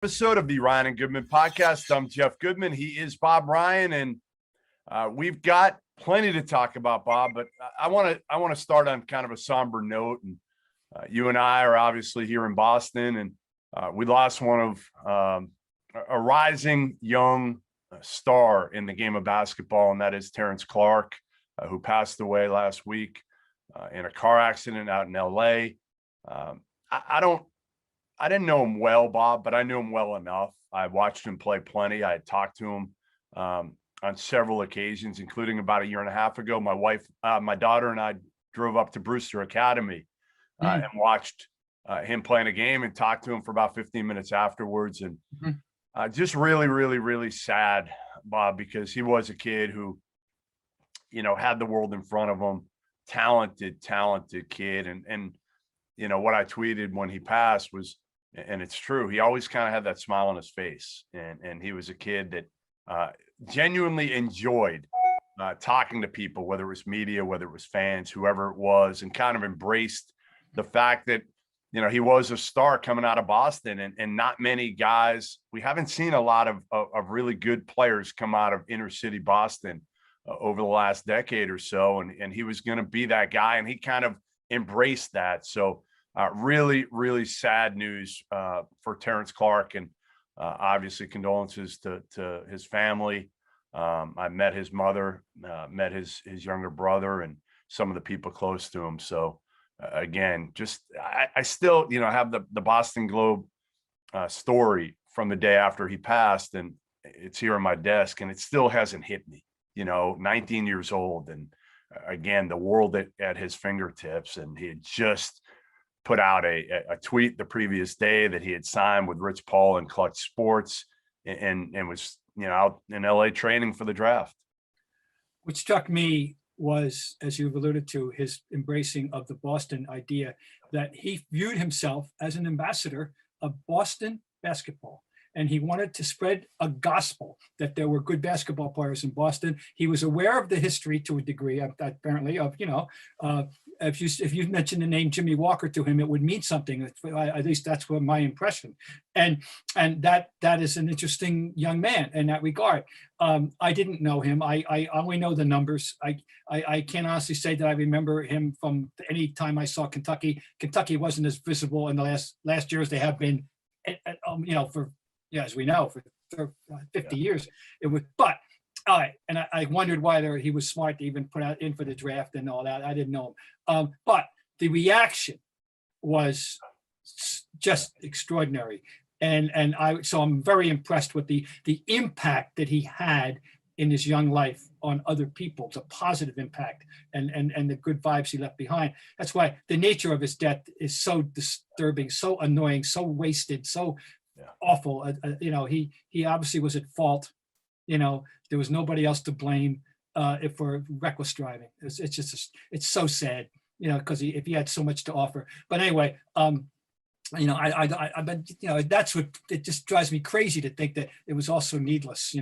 Episode of the Ryan and Goodman podcast. I'm Jeff Goodman. He is Bob Ryan, and we've got plenty to talk about, Bob. But I want to start on kind of a somber note. And you and I are obviously here in Boston, and we lost one of a rising young star in the game of basketball, and that is Terrence Clarke, who passed away last week in a car accident out in L.A. I didn't know him well, Bob, but I knew him well enough. I watched him play plenty. I had talked to him on several occasions, including about a year and a half ago. My daughter and I drove up to Brewster Academy and watched him playing a game and talked to him for about 15 minutes afterwards. And just really, really, really sad, Bob, because he was a kid who, had the world in front of him. Talented kid. And what I tweeted when he passed was, and it's true, he always kind of had that smile on his face. And he was a kid that genuinely enjoyed talking to people, whether it was media, whether it was fans, whoever it was, and kind of embraced the fact that, he was a star coming out of Boston, and not many guys, we haven't seen a lot of really good players come out of inner city Boston over the last decade or so. And he was going to be that guy, and he kind of embraced that. So really, really sad news for Terrence Clarke, and obviously condolences to his family. I met his mother, met his younger brother, and some of the people close to him. So again, just I still have the Boston Globe story from the day after he passed, and it's here on my desk, and it still hasn't hit me. 19 years old, and again, the world at his fingertips, and he had just put out a tweet the previous day that he had signed with Rich Paul and Clutch Sports, and was out in LA training for the draft. What struck me was, as you've alluded to, his embracing of the Boston idea, that he viewed himself as an ambassador of Boston basketball. And he wanted to spread a gospel that there were good basketball players in Boston. He was aware of the history to a degree, apparently, of, if you mentioned the name Jimmy Walker to him, it would mean something. At least that's what my impression. And that is an interesting young man in that regard. I didn't know him. I only know the numbers. I can't honestly say that I remember him from any time I saw Kentucky. Kentucky wasn't as visible in the last year as they have been, as we know, for 50 years. It was, but all right. And I wondered why he was smart to even put out in for the draft and all that. I didn't know him. But the reaction was just extraordinary. So I'm very impressed with the impact that he had in his young life on other people. It's a positive impact, and the good vibes he left behind. That's why the nature of his death is so disturbing, so annoying, so wasted, so awful. He obviously was at fault. There was nobody else to blame for reckless driving. It's so sad, because if he had so much to offer. But anyway, that's what it just drives me crazy to think that it was also needless,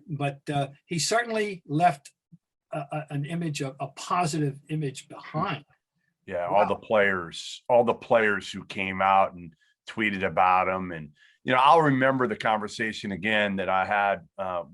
but he certainly left an image of a positive image behind. Yeah. Wow. All the players who came out and tweeted about him. And, I'll remember the conversation again that I had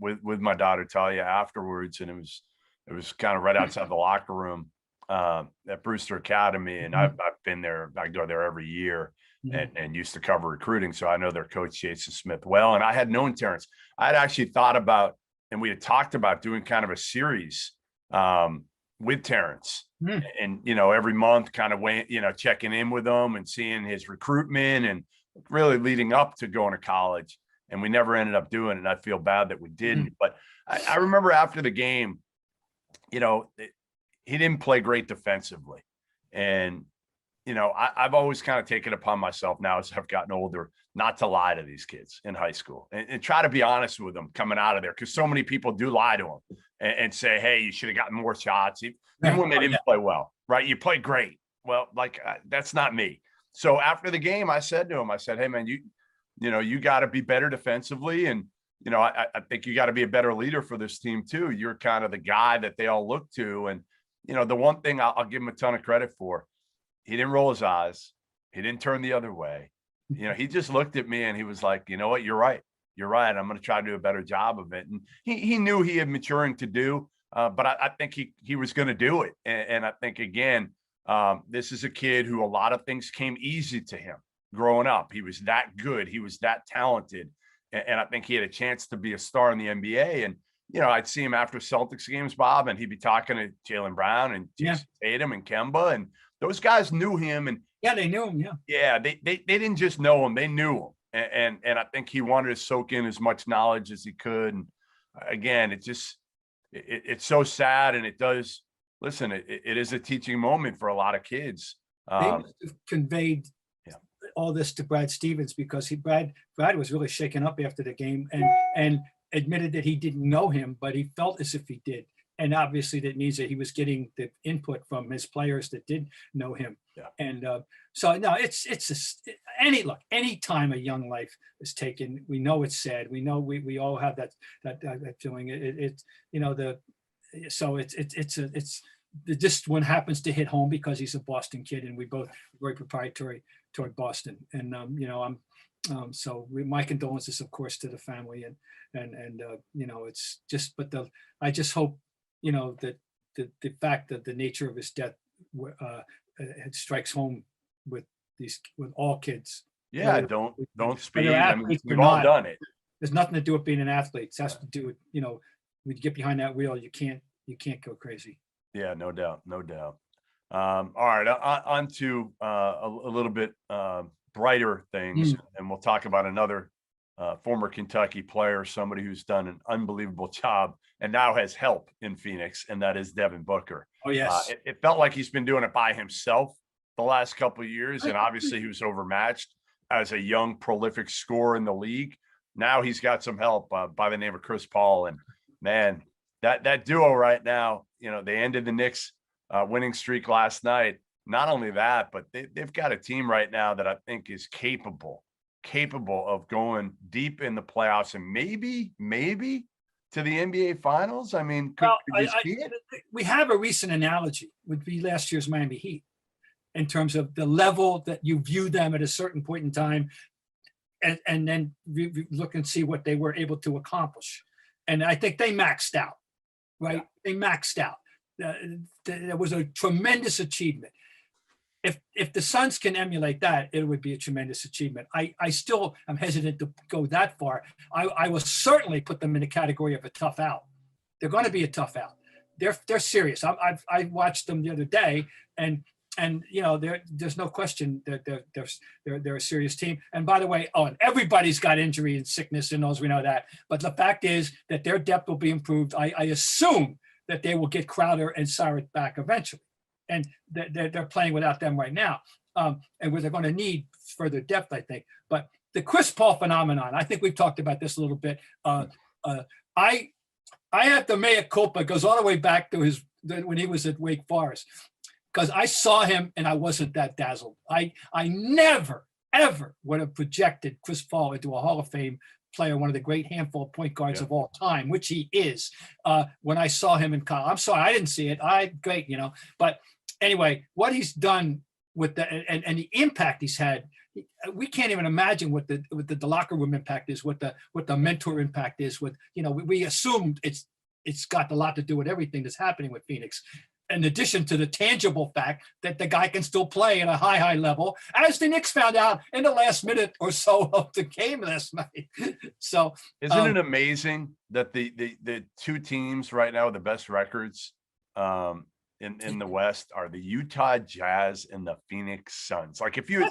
with my daughter Talia afterwards. And it was kind of right outside the locker room at Brewster Academy. And I've been there. I go there every year and used to cover recruiting. So I know their coach, Jason Smith, well. And I had known Terrence. I had actually thought about, and we had talked about doing kind of a series with Terrence. And, every month kind of checking in with him and seeing his recruitment and really leading up to going to college. And we never ended up doing it. And I feel bad that we didn't. But I remember after the game, he didn't play great defensively. And, I've always kind of taken it upon myself now as I've gotten older, not to lie to these kids in high school and try to be honest with them coming out of there. Cause so many people do lie to them and say, hey, you should have gotten more shots. Even when they didn't play well, right? You played great. Well, that's not me. So after the game, I said to him, hey man, you got to be better defensively. And, I think you got to be a better leader for this team too. You're kind of the guy that they all look to. And, the one thing I'll give him a ton of credit for, he didn't roll his eyes. He didn't turn the other way. you know, he just looked at me and he was like, you know what, you're right. You're right. I'm going to try to do a better job of it. And he knew he had maturing to do, but I think he was going to do it. And I think, again, this is a kid who a lot of things came easy to him growing up. He was that good. He was that talented. And I think he had a chance to be a star in the NBA. And, you know, I'd see him after Celtics games, Bob, and he'd be talking to Jaylen Brown and Jason Tatum and Kemba. And those guys knew him. And yeah, they knew him. yeah, they didn't just know him, they knew him. And I think he wanted to soak in as much knowledge as he could. And again, it's so sad. And it does, listen, it is a teaching moment for a lot of kids. They must have conveyed all this to Brad Stevens, because Brad was really shaken up after the game and admitted that he didn't know him, but he felt as if he did. And obviously that means that he was getting the input from his players that did know him. Yeah. And so no, it's any time a young life is taken, we know it's sad. We know we all have that feeling. It's you know, it's this one happens to hit home because he's a Boston kid, and we both very proprietary toward Boston. And you know, so my condolences, of course, to the family, and you know, it's just, but I just hope, you know, that the fact that the nature of his death it strikes home with all kids. Yeah, don't speed. I mean, we've all done it. There's nothing to do with being an athlete. It has to do with, you know, when you get behind that wheel, you can't go crazy. Yeah, no doubt. All right, on to a little bit brighter things, and we'll talk about another former Kentucky player, somebody who's done an unbelievable job and now has help in Phoenix, and that is Devin Booker. Oh, yes. It felt like he's been doing it by himself the last couple of years, and obviously he was overmatched as a young, prolific scorer in the league. Now he's got some help by the name of Chris Paul, and man, that duo right now, you know, they ended the Knicks winning streak last night. Not only that, but they've got a team right now that I think is capable of going deep in the playoffs and maybe to the NBA Finals. I mean, we have a recent analogy, would be last year's Miami Heat, in terms of the level that you view them at a certain point in time, and then look and see what they were able to accomplish. And I think they maxed out, right? Yeah. They maxed out. That was a tremendous achievement. If the Suns can emulate that, it would be a tremendous achievement. I still am hesitant to go that far. I will certainly put them in the category of a tough out. They're going to be a tough out. They're serious. I watched them the other day, and you know, there's no question that they're a serious team. And by the way, and everybody's got injury and sickness and those, we know that. But the fact is that their depth will be improved. I assume that they will get Crowder and Saric back eventually. And they're playing without them right now. And where they're going to need further depth, I think. But the Chris Paul phenomenon, I think we've talked about this a little bit. I have the mea culpa, goes all the way back to when he was at Wake Forest, because I saw him and I wasn't that dazzled. I never, ever would have projected Chris Paul into a Hall of Fame player, one of the great handful of point guards of all time, which he is. When I saw him in college, I'm sorry, I didn't see it. Great, you know. But anyway, what he's done with and the impact he's had, we can't even imagine what the locker room impact is, what the mentor impact is. With, you know, we assumed it's got a lot to do with everything that's happening with Phoenix, in addition to the tangible fact that the guy can still play at a high level, as the Knicks found out in the last minute or so of the game last night. So isn't it amazing that the two teams right now with the best records in the West are the Utah Jazz and the Phoenix Suns? Like, if you,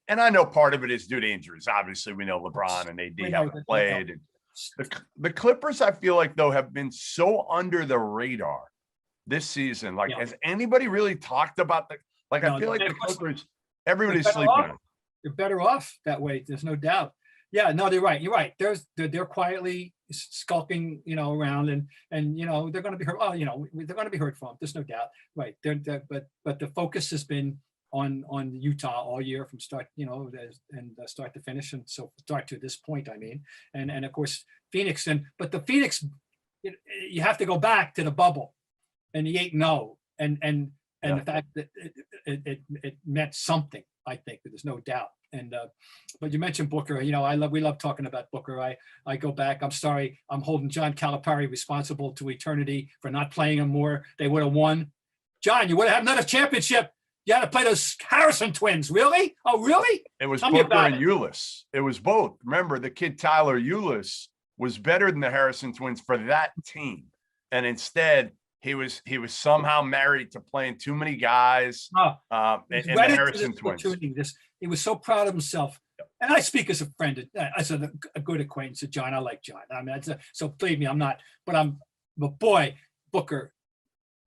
and I know part of it is due to injuries. Obviously, we know LeBron and AD haven't played. And the Clippers, I feel like, though, have been so under the radar this season. Like, has anybody really talked about I feel like the Clippers, everybody's sleeping. They're better off that way. There's no doubt. Yeah, no, they're right. You're right. They're quietly skulking, you know, around, and you know, they're going to be hurt. Oh, you know, they're going to be hurt from. There's no doubt. Right. But the focus has been on Utah all year, from start, you know, and start to finish, and so start to this point, I mean, and of course Phoenix, but the Phoenix, you have to go back to the bubble and the 8-0, and the fact that it meant something. I think there's no doubt. And but you mentioned Booker. We love talking about Booker. I go back. I'm sorry. I'm holding John Calipari responsible to eternity for not playing him more. They would have won. John, you would have had another championship. You had to play those Harrison twins. Really? Oh, really? It was Booker and Ulis. It was both. Remember, the kid Tyler Ulis was better than the Harrison twins for that team, and instead he was somehow married to playing too many guys. And the Harrison twins. He was so proud of himself. And I speak as a friend, as a good acquaintance of John. I like John. I mean, so believe me, I'm not. But boy, Booker,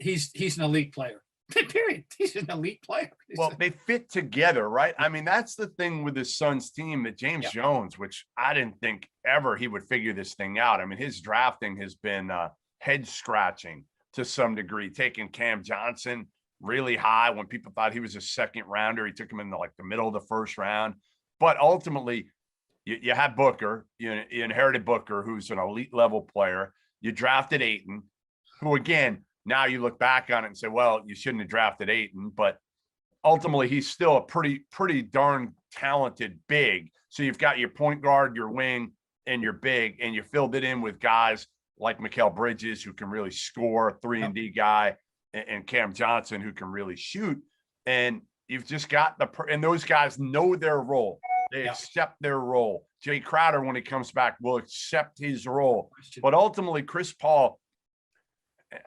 he's an elite player. Period. He's an elite player. Well, they fit together, right? I mean, that's the thing with his son's team, that James Jones, which I didn't think ever he would figure this thing out. I mean, his drafting has been head scratching to some degree, taking Cam Johnson really high when people thought he was a second rounder. He took him in the middle of the first round. But ultimately, you had Booker. You inherited Booker, who's an elite level player. You drafted Ayton, who, again, now you look back on it and say, well, you shouldn't have drafted Ayton. But ultimately, he's still a pretty darn talented big. So you've got your point guard, your wing, and your big, and you filled it in with guys like Mikal Bridges, who can really score, a 3-and-D guy, and Cam Johnson, who can really shoot. And you've just got and those guys know their role. They accept their role. Jay Crowder, when he comes back, will accept his role. But ultimately, Chris Paul,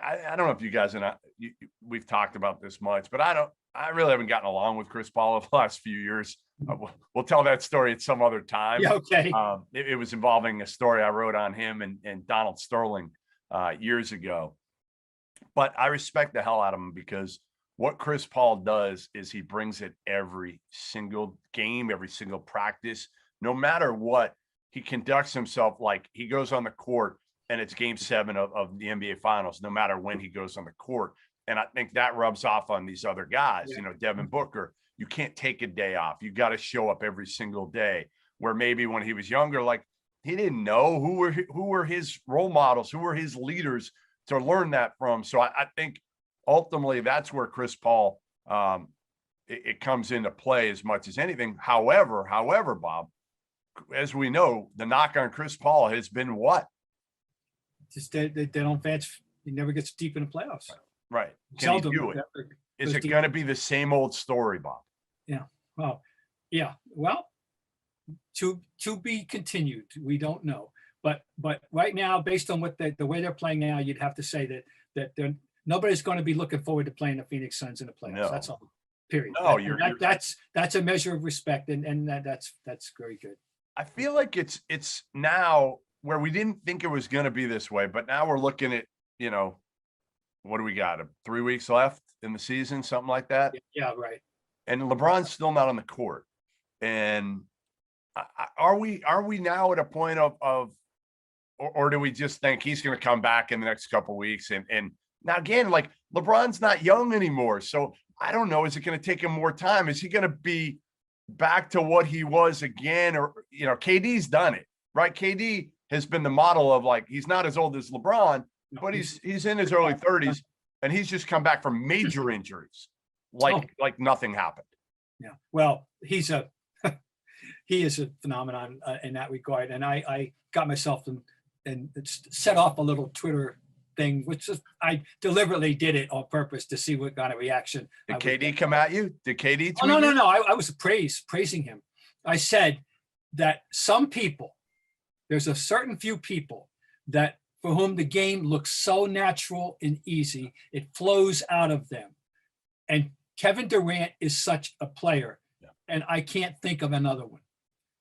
I don't know if you guys we've talked about this much, but I really haven't gotten along with Chris Paul over the last few years. We'll tell that story at some other time. Yeah, okay. It was involving a story I wrote on him and Donald Sterling years ago. But I respect the hell out of him, because what Chris Paul does is he brings it every single game, every single practice, no matter what. He conducts himself like he goes on the court and it's game 7 of the NBA Finals, no matter when he goes on the court. And I think that rubs off on these other guys. Yeah. Devin Booker, you can't take a day off. You got to show up every single day. Where maybe when he was younger, he didn't know who were his role models, who were his leaders to learn that from. So I think ultimately that's where Chris Paul, it comes into play as much as anything. However, Bob, as we know, the knock on Chris Paul has been what? Just they don't advance. He never gets deep in the playoffs. Right. Can he do it? Is it going to be the same old story, Bob? Yeah. Well, yeah. Well, to be continued. We don't know. But right now, based on what the way they're playing now, you'd have to say that nobody's going to be looking forward to playing the Phoenix Suns in the playoffs. No. That's all. Period. No, that's a measure of respect, and that's very good. I feel like it's now where we didn't think it was going to be this way, but now we're looking at, what do we got? 3 weeks left in the season, something like that. Yeah, right. And LeBron's still not on the court. And are we now at a point of or do we just think he's going to come back in the next couple of weeks? And now again, LeBron's not young anymore. So I don't know. Is it going to take him more time? Is he going to be back to what he was again? Or, KD's done it, right? KD has been the model of he's not as old as LeBron, but he's in his early 30s, and he's just come back from major injuries, like nothing happened. Yeah. Well, he is a phenomenon in that regard. And I got myself and set off a little Twitter thing, which I deliberately did it on purpose to see what kind of reaction. Did KD come at you? Did KD tweet? Oh, no. I was praising him. I said that there's a certain few people that for whom the game looks so natural and easy, it flows out of them. And Kevin Durant is such a player, and I can't think of another one.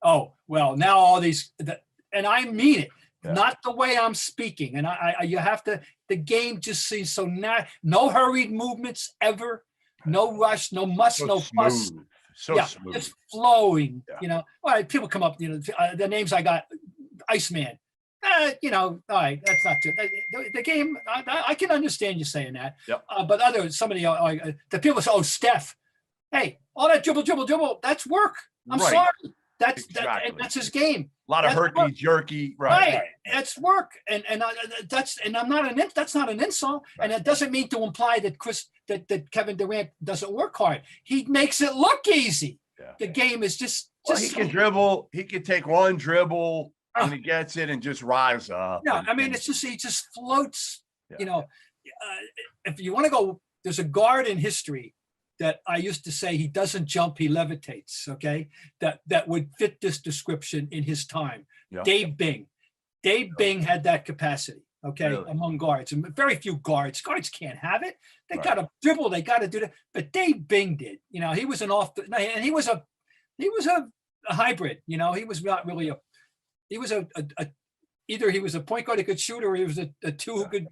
Oh, well, now all these, and I mean it, not the way I'm speaking. And you have to, the game just seems so no hurried movements ever, no rush, no muss, no fuss. Smooth. Just flowing, Well, people come up, the names I got, Iceman. All right, that's not true. The game, I can understand you saying that. Yep. But somebody, the people say, oh, Steph, hey, all that dribble, that's work. I'm sorry. That's his game. A lot of herky jerky, right? That's work, and that's not an insult, and it doesn't mean to imply that Kevin Durant doesn't work hard. He makes it look easy. Yeah. The game is just Well, he can dribble. He can take one dribble when he Oh, gets it and just rise up. yeah, And, I mean, and it's just, he just floats, yeah, you know. If you want to go, there's a guard in history that I used to say he doesn't jump, he levitates. Okay, that would fit this description in his time. yeah, Dave Bing. Dave Really? Bing had that capacity. Okay, Really? among guards, and very few guards. Guards can't have it. They Right. got to dribble. They got to do that. But Dave Bing did. You know, he was an off the, and he was a hybrid. You know, he was not really a. He was a either he was a point guard who could shoot, or he was a two who could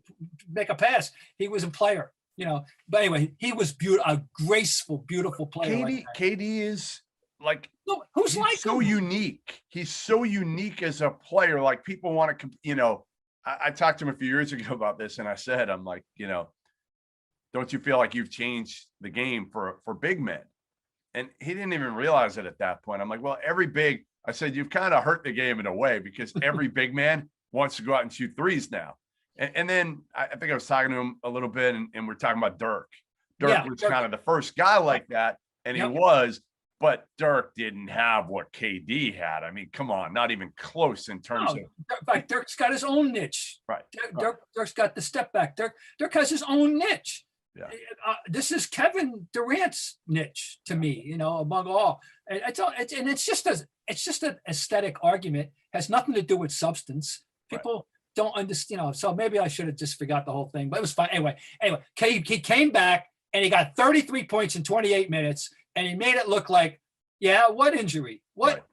make a pass. He was a player. You know, but anyway, he was beautiful, a graceful, beautiful player. Like KD is like, no, who's he's like so him? unique. He's so unique as a player. Like people want to, you know, I talked to him a few years ago about this, and I said, I'm like, you know, don't you feel like you've changed the game for big men? And he didn't even realize it at that point. I'm like, well, I said, you've kind of hurt the game in a way, because every big man wants to go out and shoot threes now. And then I think I was talking to him a little bit, and we're talking about Dirk. Dirk was kind of the first guy like that, and he was, but Dirk didn't have what KD had. I mean, come on, not even close in terms of. In fact, Dirk's got his own niche. Right. Dirk's got the step back. Dirk has his own niche. Yeah. This is Kevin Durant's niche to me, you know, among all. And it's just an aesthetic argument. Has nothing to do with substance. People don't understand, you know. So maybe I should have just forgot the whole thing, but it was fine. Anyway, he came back and he got 33 points in 28 minutes, and he made it look like, yeah, what injury? What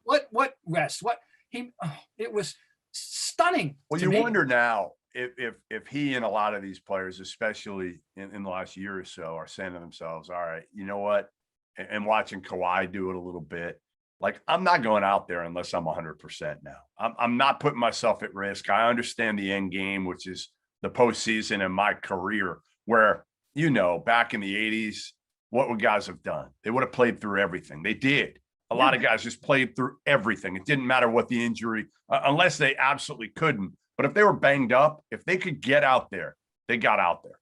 rest? It was stunning. Well, you wonder now if he and a lot of these players, especially in the last year or so, are saying to themselves, all right, you know what? And watching Kawhi do it a little bit, like, I'm not going out there unless I'm 100% now. I'm not putting myself at risk. I understand the end game, which is the postseason in my career, where, you know, back in the 80s, what would guys have done? They would have played through everything. They did. A lot of guys just played through everything. It didn't matter what the injury, unless they absolutely couldn't. But if they were banged up, if they could get out there, they got out there.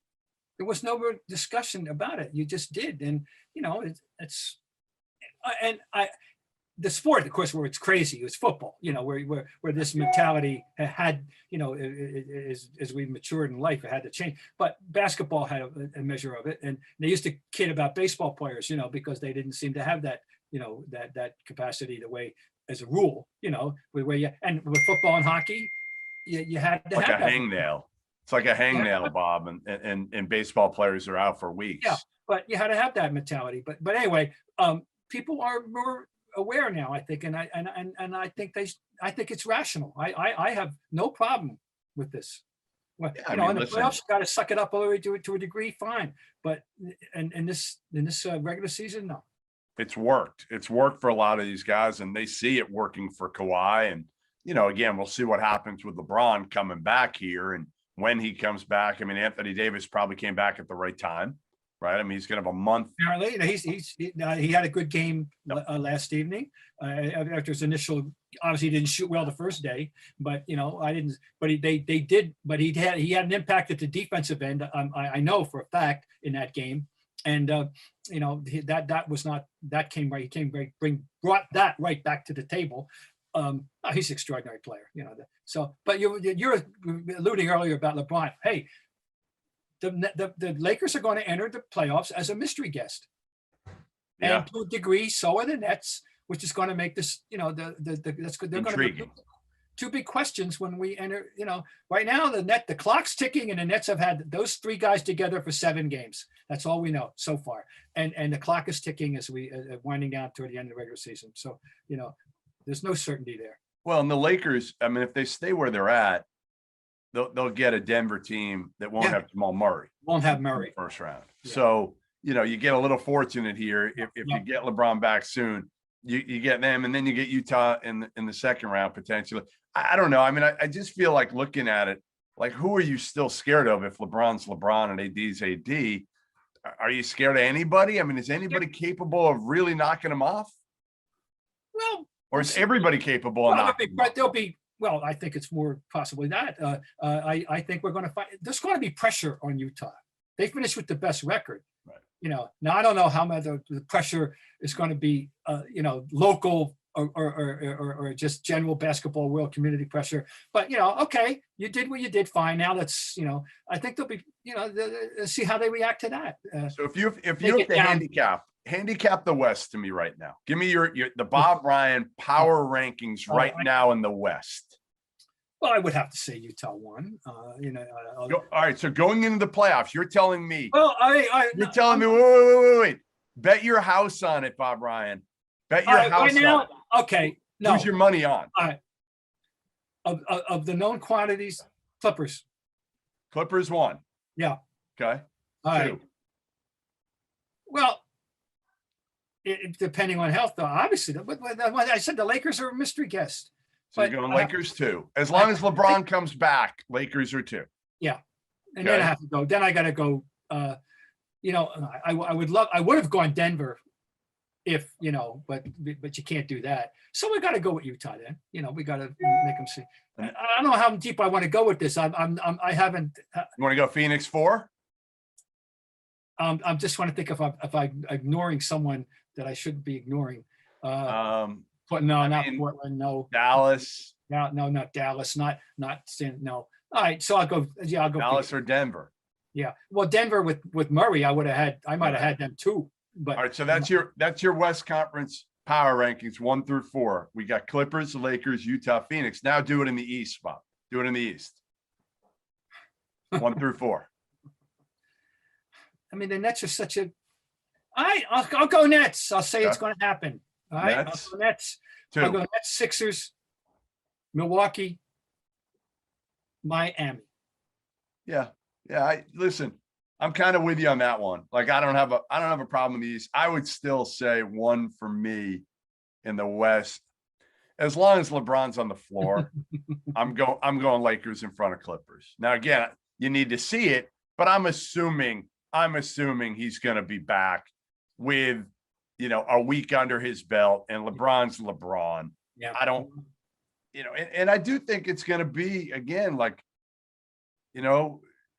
There was no discussion about it. You just did. And, you know, the sport, of course, where it's crazy, is football, you know, where this mentality had, you know, as we matured in life, it had to change. But basketball had a measure of it. And they used to kid about baseball players, you know, because they didn't seem to have that, you know, that capacity, the way, as a rule, you know, and with football and hockey, you had to like have a hangnail. It's like a hangnail, Bob, and baseball players are out for weeks. Yeah, but you had to have that mentality. But anyway, people are more aware now, I think, and I think I think it's rational. I have no problem with this. Well, Yeah, you know, in the listen, playoffs, you got to suck it up all the way to a degree, fine. But in this regular season, no. it's worked. It's worked for a lot of these guys, and they see it working for Kawhi. And, you know, again, we'll see what happens with LeBron coming back here. And when he comes back, I mean, Anthony Davis probably came back at the right time, right? I mean, he's going to have a month. Apparently, he had a good game last evening. After his initial, obviously, he didn't shoot well the first day, but, you know, I didn't. But they did. But he had an impact at the defensive end. I know for a fact in that game. And you know, that was not, that came right. He brought that right back to the table. He's an extraordinary player, you know. So, but you're alluding earlier about LeBron. Hey, the Lakers are going to enter the playoffs as a mystery guest, and to a degree, so are the Nets, which is going to make this, you know, they're going to be two big questions when we enter. You know, right now the clock's ticking, and the Nets have had those three guys together for 7 games. That's all we know so far, and the clock is ticking as we winding down toward the end of the regular season. So, you know, there's no certainty there. Well, and the Lakers, I mean, if they stay where they're at, they'll get a Denver team that won't have Jamal Murray. Won't have Murray first round. Yeah. So, you know, you get a little fortunate here. If you get LeBron back soon, you get them, and then you get Utah in the second round potentially. I don't know. I mean, I just feel like looking at it, like, who are you still scared of if LeBron's LeBron and AD's AD? Are you scared of anybody? I mean, is anybody capable of really knocking them off? Well, or is everybody capable of knocking them off? There'll be. Well, I think it's more possibly that. I think we're going to find there's going to be pressure on Utah. They finished with the best record. Right. You know, now I don't know how much the pressure is going to be, you know, local or just general basketball world community pressure. But okay, you did what you did. Fine. Now let's I think they'll be see how they react to that. So if you have Take it to down. handicap the West to me right now. Give me the Bob Ryan power rankings right now in the West. Well, I would have to say Utah won. All right. So going into the playoffs, you're telling me. Well, you're telling me. Wait. Bet your house on it, Bob Ryan. Bet your house right now, on it. Okay. No. Who's your money on? All right. Of the known quantities, Clippers. Clippers won. Yeah. Okay. All right. Well, depending on health, though, obviously. I said the Lakers are a mystery guest. So you're going Lakers 2. As long as LeBron comes back, Lakers are 2. Yeah. And then I have to go. Then I got to go. I would have gone Denver if, but you can't do that. So we got to go with Utah then. We got to make them see. I don't know how deep I want to go with this. I haven't. You want to go Phoenix 4? I'm just want to think if I'm ignoring someone that I shouldn't be ignoring. But no, not Portland. No. Dallas. No, not Dallas. Not no. All right. So I'll go. Yeah, I'll go. Dallas or Denver. Yeah. Well, Denver with Murray, I might have had them too. But all right. So that's your West Conference power rankings 1 through 4. We got Clippers, Lakers, Utah, Phoenix. Now do it in the East, Bob. Do it in the East. 1 through 4. I mean, the Nets are such a. All right. I'll go Nets. I'll say it's going to happen. All right. Nets. I'll go Nets. 2. I'll go Nets, Sixers, Milwaukee, Miami. Yeah. Listen, I'm kind of with you on that one. Like I don't have a problem with these. I would still say 1 for me in the West. As long as LeBron's on the floor, I'm going Lakers in front of Clippers. Now again, you need to see it, but I'm assuming he's going to be back with a week under his belt, and LeBron's LeBron. Yeah. I don't, and I do think it's going to be, again, like,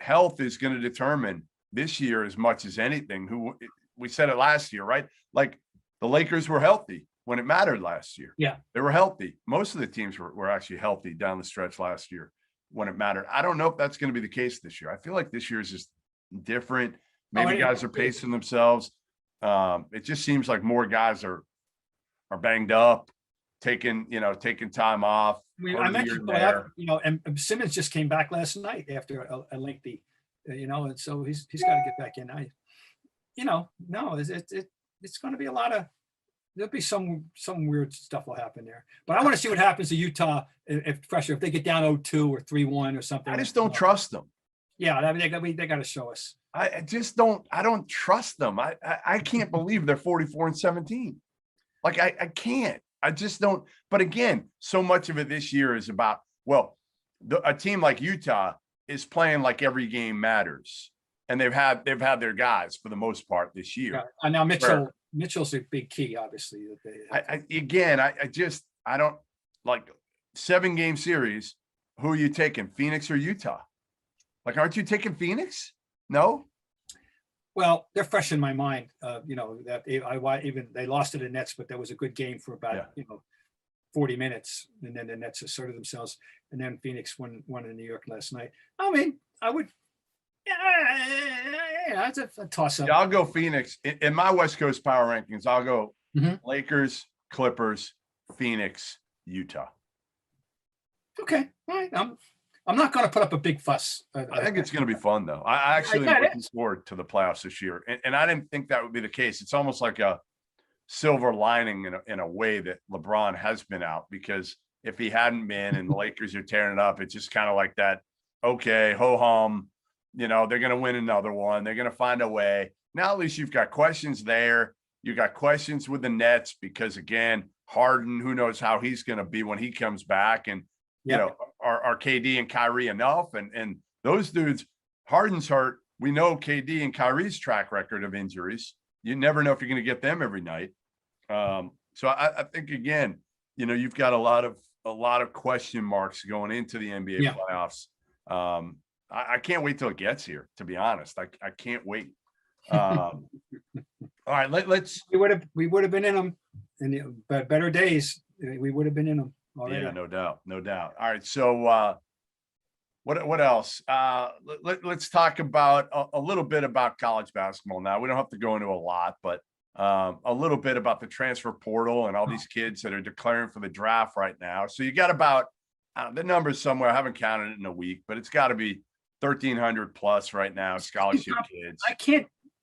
health is going to determine this year as much as anything. We said it last year, right? Like the Lakers were healthy when it mattered last year. Yeah. They were healthy. Most of the teams were actually healthy down the stretch last year when it mattered. I don't know if that's going to be the case this year. I feel like this year is just different. Maybe guys are pacing themselves. It just seems like more guys are banged up, taking time off. I mentioned and Simmons just came back last night after a lengthy, and so he's got to get back in. No, it's going to be a lot of. There'll be some weird stuff will happen there, but I want to see what happens to Utah if pressure if they get down 0-2 or 3-1 or something. I just don't trust them. Yeah, I mean, they got to show us. I just don't. I don't trust them. I can't believe they're 44-17. Like I can't. I just don't. But again, so much of it this year is about a team like Utah is playing like every game matters, and they've had their guys for the most part this year. Yeah. And now Mitchell's a big key, obviously. I don't like 7-game series. Who are you taking, Phoenix or Utah? Like, aren't you taking Phoenix? No. Well, they're fresh in my mind. That they lost to the Nets, but that was a good game for about 40 minutes, and then the Nets asserted themselves, and then Phoenix won in New York last night. I mean, I would. Yeah, it's a toss-up. Yeah, I'll go Phoenix in my West Coast power rankings. I'll go Lakers, Clippers, Phoenix, Utah. Okay, all right. I'm not going to put up a big fuss. I think it's going to be fun, though. I actually am looking forward to the playoffs this year, and I didn't think that would be the case. It's almost like a silver lining in a way that LeBron has been out, because if he hadn't been and the Lakers are tearing it up, it's just kind of like that. Okay, ho hum. They're going to win another one. They're going to find a way. Now at least you've got questions there. You got questions with the Nets because, again, Harden, who knows how he's going to be when he comes back, and are KD and Kyrie enough? And those dudes, Harden's hurt. We know KD and Kyrie's track record of injuries. You never know if you're going to get them every night. So I think, again, you've got a lot of question marks going into the NBA playoffs. I can't wait till it gets here, to be honest. I can't wait. All right, let's. We would have been in them in the better days, we would have been in them already. Yeah, no doubt, no doubt. All right, so what else? Let's talk about a little bit about college basketball now. We don't have to go into a lot, but a little bit about the transfer portal and all these kids that are declaring for the draft right now. So you got about the numbers somewhere. I haven't counted it in a week, but it's got to be 1,300 plus right now scholarship kids.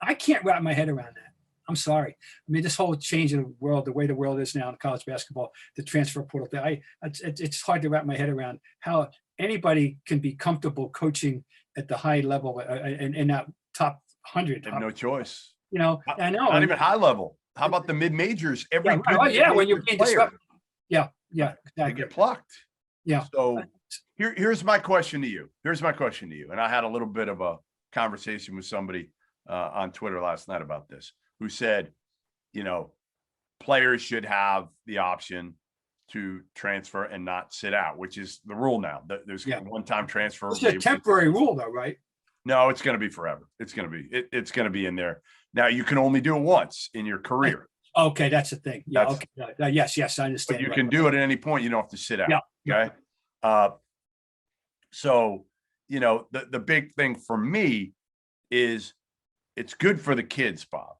I can't wrap my head around that. I'm sorry. I mean, this whole change in the world, the way the world is now in college basketball, the transfer portal thing, it's hard to wrap my head around how anybody can be comfortable coaching at the high level in that top 100. They have no choice. You know, I know. Not even high level. How about the mid majors? Every when you're being disrupted. Yeah, exactly. They get plucked. Yeah. So here's my question to you. And I had a little bit of a conversation with somebody on Twitter last night about this, who said, you know, players should have the option to transfer and not sit out, which is the rule now. There's one-time transfer. It's a temporary rule, though, right? No, it's going to be forever. It's going to be in there. Now you can only do it once in your career. Okay, that's the thing. Yeah. Okay. Yes, I understand. But you can do it at any point. You don't have to sit out. Yeah. Okay. So, you know, the big thing for me is it's good for the kids, Bob.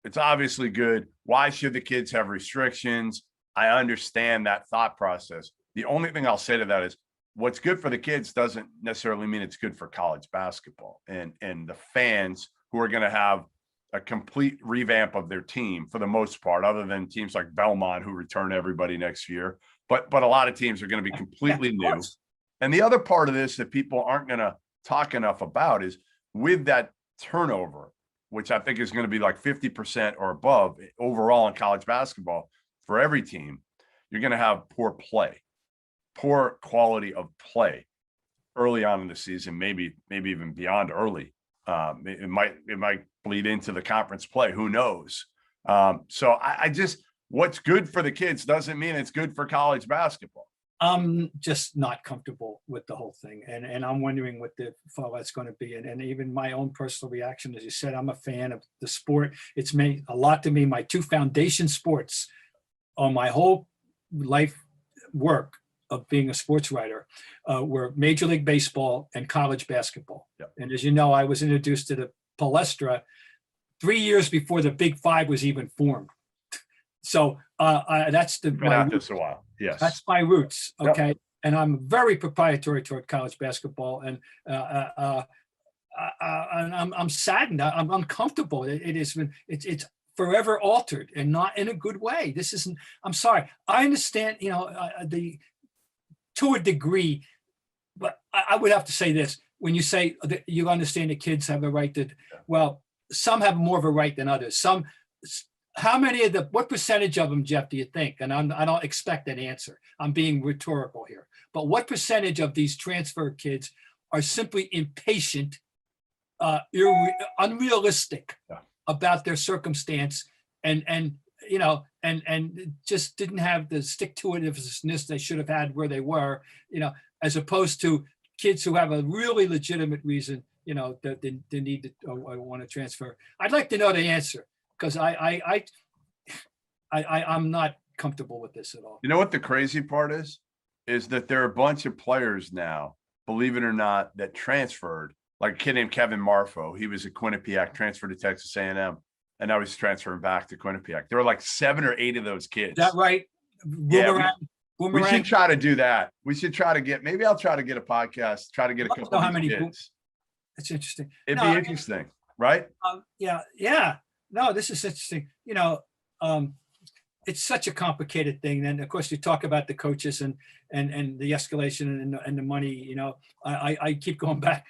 It's obviously good. Why should the kids have restrictions? I understand that thought process. The only thing I'll say to that is what's good for the kids doesn't necessarily mean it's good for college basketball and the fans who are going to have a complete revamp of their team for the most part, other than teams like Belmont who return everybody next year. But a lot of teams are going to be completely new. And the other part of this that people aren't going to talk enough about is with that turnover, which I think is going to be like 50% or above overall in college basketball for every team, you're going to have poor quality of play early on in the season, maybe even beyond early. It might bleed into the conference play. Who knows? So I just, what's good for the kids doesn't mean it's good for college basketball. I'm just not comfortable with the whole thing. And I'm wondering what the fallout's going to be. And even my own personal reaction, as you said, I'm a fan of the sport. It's meant a lot to me. My two foundation sports on my whole life work of being a sports writer were Major League Baseball and college basketball. Yep. And as you know, I was introduced to the palestra 3 years before the Big Five was even formed. So that's this a while. Yes, that's my roots. Okay, Yep. And I'm very proprietary toward college basketball, and I'm saddened. I'm uncomfortable. It's forever altered and not in a good way. This isn't. I'm sorry. I understand. You know, to a degree, but I would have to say this: when you say that you understand the kids have a right to, well, some have more of a right than others. How many of what percentage of them, Jeff, do you think? And I don't expect an answer. I'm being rhetorical here. But what percentage of these transfer kids are simply impatient, unrealistic about their circumstance, and just didn't have the stick-to-itiveness they should have had where they were, as opposed to kids who have a really legitimate reason, that they need to want to transfer. I'd like to know the answer. Because I'm not comfortable with this at all. You know what the crazy part is that there are a bunch of players now, believe it or not, that transferred. Like a kid named Kevin Marfo. He was at Quinnipiac, transferred to Texas A&M, and now he's transferring back to Quinnipiac. There were like 7 or 8 of those kids. Is that right? Yeah, we should try to do that. We should try to get. Maybe I'll try to get a podcast. Try to get a couple of these kids. It's interesting. It'd be interesting, right? Yeah. No, this is interesting. It's such a complicated thing. And of course, you talk about the coaches and the escalation and the money. I keep going back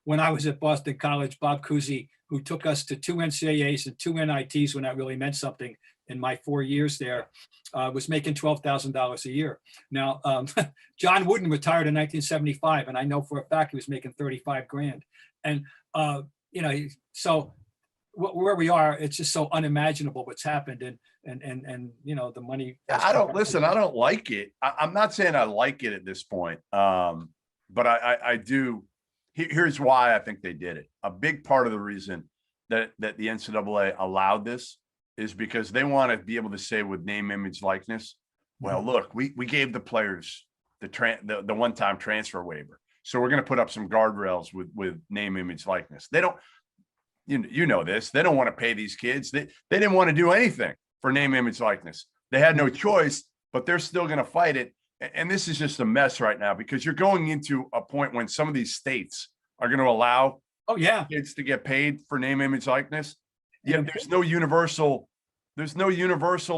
when I was at Boston College. Bob Cousy, who took us to 2 NCAAs and 2 NITs when that really meant something in my 4 years there, was making $12,000 a year. Now, John Wooden retired in 1975, and I know for a fact he was making $35,000. And so. Where we are, it's just so unimaginable what's happened, and the money. I don't like it. I'm not saying I like it at this point, but I do. Here's why I think they did it. A big part of the reason that the NCAA allowed this is because they want to be able to say with name, image, likeness, well, look, we gave the players the one-time transfer waiver. So we're going to put up some guardrails with name, image, likeness. They don't, you know this, they don't want to pay these kids. They didn't want to do anything for name, image, likeness. They had no choice, but they're still going to fight it. And this is just a mess right now because you're going into a point when some of these states are going to allow kids to get paid for name, image, likeness. Yet there's no universal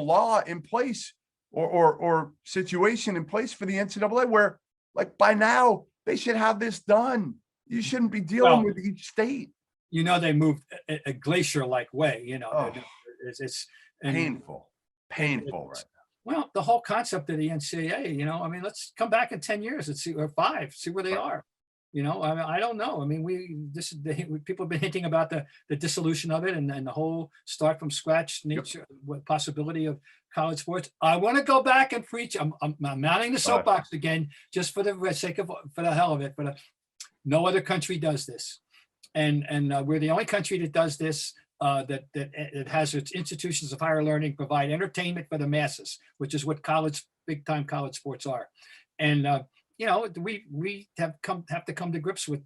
law in place or situation in place for the NCAA where, like, by now they should have this done. You shouldn't be dealing with each state. They moved a glacier-like way. It's painful right now. Well, the whole concept of the NCAA, I mean, let's come back in 10 years and see, or 5, see where they are. I mean, I don't know. I mean, people have been hinting about the dissolution of it and the whole start from scratch nature, possibility of college sports. I want to go back and preach. I'm mounting the soapbox again, just for the sake of, for the hell of it. But no other country does this, and we're the only country that does this. That it has its institutions of higher learning provide entertainment for the masses, which is what big time college sports are. And we have to come to grips with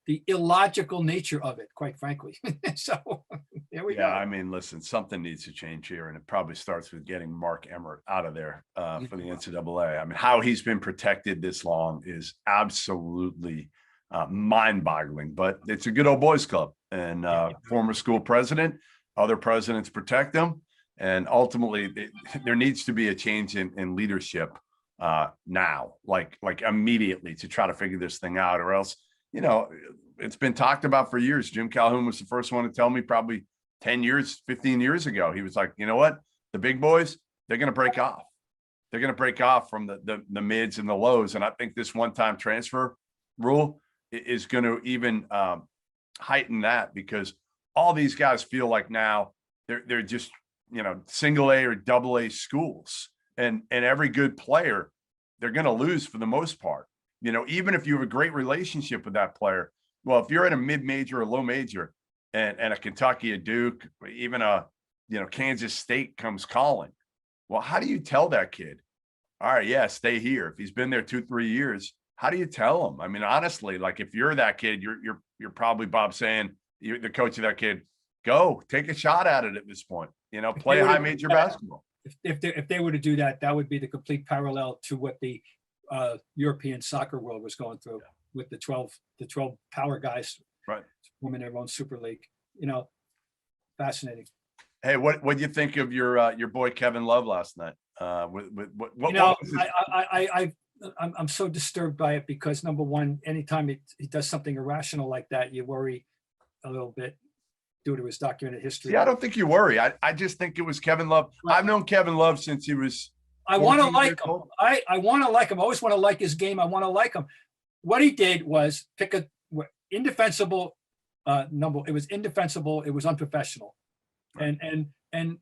the illogical nature of it, quite frankly. So there we go. I mean, listen, something needs to change here, and it probably starts with getting Mark Emmert out of there for the NCAA. I mean, how he's been protected this long is absolutely mind-boggling, but it's a good old boys club, and former school president, other presidents protect them, and ultimately there needs to be a change in leadership now, like immediately, to try to figure this thing out, or else, it's been talked about for years. Jim Calhoun was the first one to tell me probably 10 years, 15 years ago. He was like, you know what, the big boys, they're going to break off. They're going to break off from the mids and the lows, and I think this one-time transfer rule is going to even heighten that, because all these guys feel like now they're just, single A or double A schools, and every good player they're going to lose for the most part. Even if you have a great relationship with that player, well, if you're in a mid-major or low major and a Kentucky, a Duke, even a Kansas State comes calling, well, how do you tell that kid, all right, stay here? If he's been there 2-3 years, how do you tell him? I mean, honestly, like, if you're that kid, you're probably, Bob, saying, you're the coach of that kid, go take a shot at it at this point. Play high major basketball. If they were to do that, that would be the complete parallel to what the European soccer world was going through with the 12 power guys, right, forming their own super league. Fascinating. Hey, what do you think of your boy Kevin Love last night? I'm so disturbed by it because, number one, anytime he does something irrational like that, you worry a little bit due to his documented history. Yeah, I don't think you worry. I just think it was Kevin Love. I've known Kevin Love since he was. I want to like him. I want to like him. I always want to like his game. I want to like him. What he did was pick a indefensible number. It was indefensible. It was unprofessional, right. and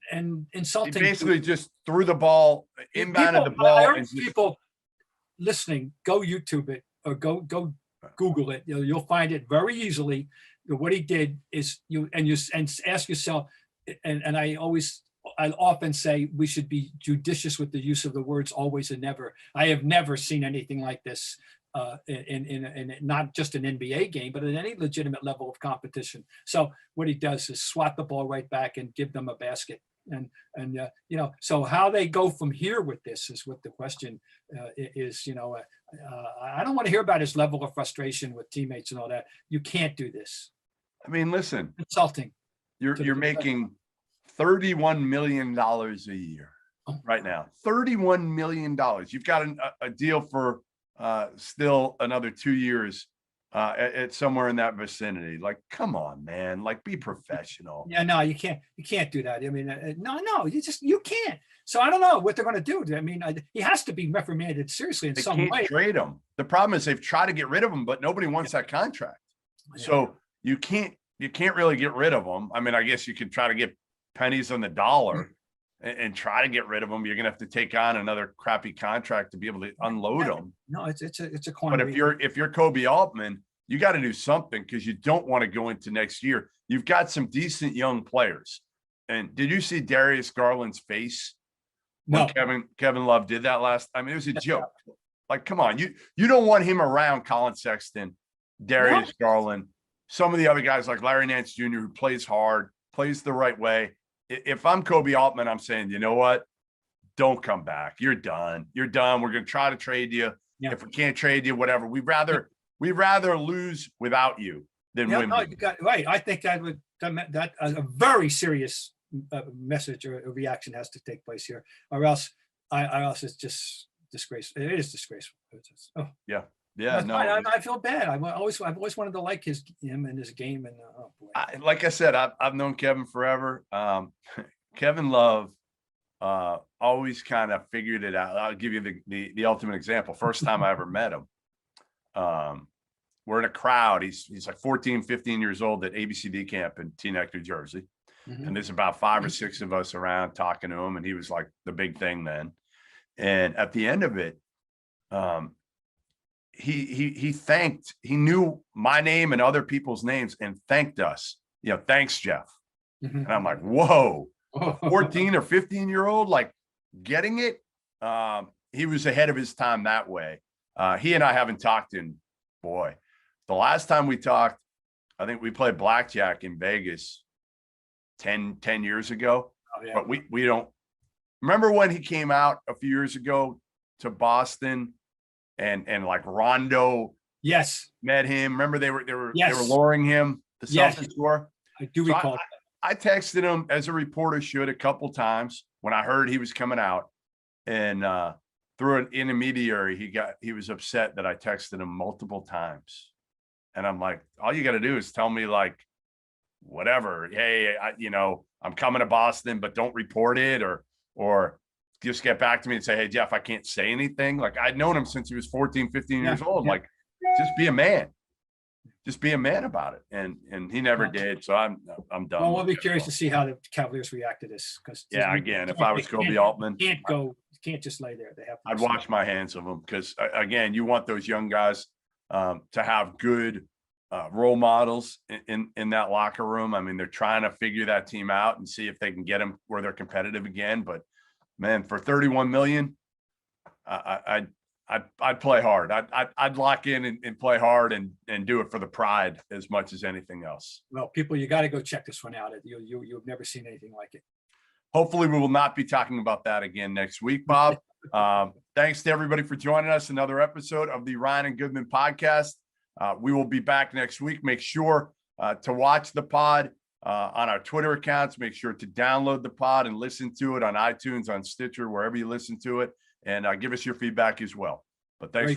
insulting. He basically just threw the ball, inbounded the ball. I urge people listening, go YouTube it or go Google it. You'll find it very easily. What he did is and ask yourself, and I often say we should be judicious with the use of the words always and never. I have never seen anything like this in not just an NBA game, but in any legitimate level of competition. So what he does is swat the ball right back and give them a basket. And so how they go from here with this is what the question is. I don't want to hear about his level of frustration with teammates and all that. You can't do this. I mean, listen, insulting. You're making $31 million a year right now. $31 million. You've got a deal for still another 2 years at somewhere in that vicinity. Like, come on, man. Like, be professional. Yeah, no, you can't do that. I mean, no, you can't. So I don't know what they're going to do. I mean, he has to be reprimanded seriously in some way. They can't trade him. The problem is they've tried to get rid of him, but nobody wants that contract. Yeah. So you can't really get rid of him. I mean, I guess you could try to get pennies on the dollar and try to get rid of him. You're going to have to take on another crappy contract to be able to unload him. No, it's a quantity. But if you're Kobe Altman, you got to do something, because you don't want to go into next year. You've got some decent young players, And did you see Darius Garland's face No, when Kevin Love did that last? I mean, it was a joke. Like, come on, you don't want him around Colin Sexton, Darius Garland, some of the other guys like Larry Nance Jr., who plays hard, plays the right way. If I'm Kobe Altman, I'm saying, you know what? Don't come back. You're done. You're done. We're going to try to trade you. Yeah. If we can't trade you, whatever. We'd rather lose without you than win. No, you got right. I think that a very serious message or a reaction has to take place here, or else it's just disgraceful. It is disgraceful. Yeah. No, I feel bad. I've always wanted to like him and his game. And oh boy. Like I said, I've known Kevin forever. Kevin Love always kind of figured it out. I'll give you the ultimate example. First time I ever met him, we're in a crowd. He's like 14, 15 years old at ABCD camp in Teaneck, New Jersey. Mm-hmm. And there's about 5 or 6 of us around talking to him. And he was like the big thing then. And at the end of it, he knew my name and other people's names and thanked us. Thanks, Jeff. Mm-hmm. And I'm like, whoa, 14 or 15-year-old, like getting it. He was ahead of his time that way. He and I haven't talked in, boy, the last time we talked, I think we played blackjack in Vegas 10 years ago. Oh, yeah. But we don't remember when he came out a few years ago to Boston and like Rondo met him. Remember they were luring him, the Celtics were. I do recall. I texted him, as a reporter should, a couple times when I heard he was coming out, and through an intermediary, he was upset that I texted him multiple times. And I'm like, all you got to do is tell me, like, whatever. Hey, I'm coming to Boston, but don't report it, or just get back to me and say, hey, Jeff, I can't say anything. Like, I'd known him since he was 14, 15 years old. Like, just be a man. Just be a man about it. And he never did. So I'm done. Well, we'll be curious to see how the Cavaliers react to this. Because again, if I was Kobe Altman, can't just lay there. They have to. I'd wash my hands of them, because again, you want those young guys to have good role models in that locker room. I mean, they're trying to figure that team out and see if they can get them where they're competitive again. But man, for $31 million, I'd play hard. I'd lock in and play hard and do it for the pride as much as anything else. Well, people, you got to go check this one out. You've never seen anything like it. Hopefully we will not be talking about that again next week, Bob. Thanks to everybody for joining us. Another episode of the Ryan and Goodman podcast. We will be back next week. Make sure to watch the pod on our Twitter accounts. Make sure to download the pod and listen to it on iTunes, on Stitcher, wherever you listen to it. And give us your feedback as well. But thanks.